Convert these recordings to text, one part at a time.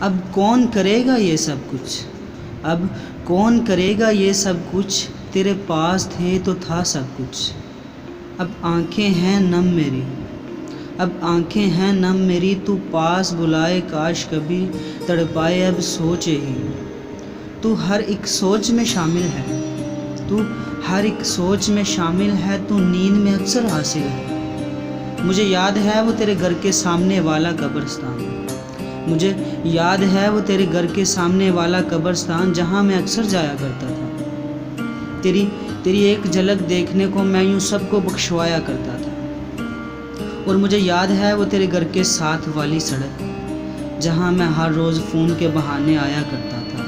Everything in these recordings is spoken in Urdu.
اب کون کرے گا یہ سب کچھ، اب کون کرے گا یہ سب کچھ، تیرے پاس تھے تو تھا سب کچھ۔ اب آنکھیں ہیں نم میری، اب آنکھیں ہیں نم میری، تو پاس بلائے کاش کبھی تڑپائے اب سوچے ہی۔ تو ہر ایک سوچ میں شامل ہے، تو ہر ایک سوچ میں شامل ہے، تو نیند میں اکثر حاصل ہے۔ مجھے یاد ہے وہ تیرے گھر کے سامنے والا قبرستان، مجھے یاد ہے وہ تیرے گھر کے سامنے والا قبرستان، جہاں میں اکثر جایا کرتا تھا۔ تیری ایک جھلک دیکھنے کو میں یوں سب کو بخشوایا کرتا تھا۔ اور مجھے یاد ہے وہ تیرے گھر کے ساتھ والی سڑک، جہاں میں ہر روز فون کے بہانے آیا کرتا تھا،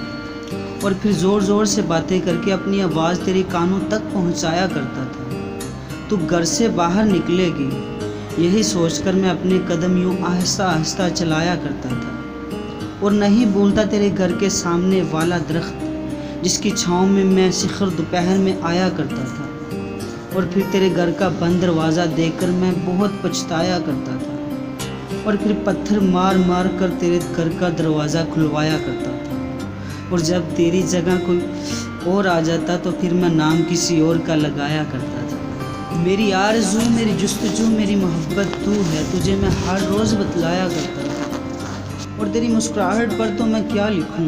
اور پھر زور زور سے باتیں کر کے اپنی آواز تیری کانوں تک پہنچایا کرتا تھا۔ تو گھر سے باہر نکلے گی، یہی سوچ کر میں اپنے قدم یوں آہستہ آہستہ چلایا کرتا تھا، اور نہیں بھولتا تیرے گھر کے سامنے والا درخت، جس کی چھاؤں میں میں سحر دوپہر میں آیا کرتا تھا، اور پھر تیرے گھر کا بند دروازہ دیکھ کر میں بہت پچھتایا کرتا تھا، اور پھر پتھر مار مار کر تیرے گھر کا دروازہ کھلوایا کرتا تھا، اور جب تیری جگہ کوئی اور آ جاتا تو پھر میں نام کسی اور کا لگایا کرتا تھا۔ میری آرزو، میری جستجو، میری محبت تو ہے، تجھے میں ہر روز بتلایا کرتا تھا۔ اور تیری مسکراہٹ پر تو میں کیا لکھوں،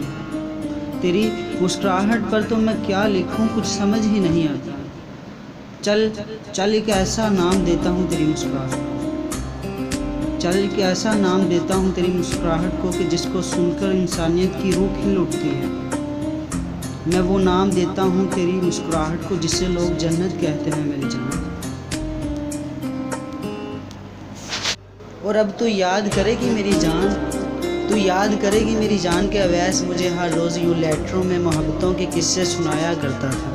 تیری مسکراہٹ پر تو میں کیا لکھوں، کچھ سمجھ ہی نہیں آتا۔ چل ایک ایسا نام دیتا ہوں تیری مسکراہٹ کو، چل ایک ایسا نام دیتا ہوں تیری مسکراہٹ کو کہ جس کو سن کر انسانیت کی روح کھل اٹھتی ہے۔ میں وہ نام دیتا ہوں تیری مسکراہٹ کو جسے لوگ جنت کہتے ہیں میری جان۔ اور اب تو یاد کرے گی میری جان، تو یاد کرے گی میری جان کہ اویس مجھے ہر روز یوں لیٹروں میں محبتوں کے قصے سنایا کرتا تھا۔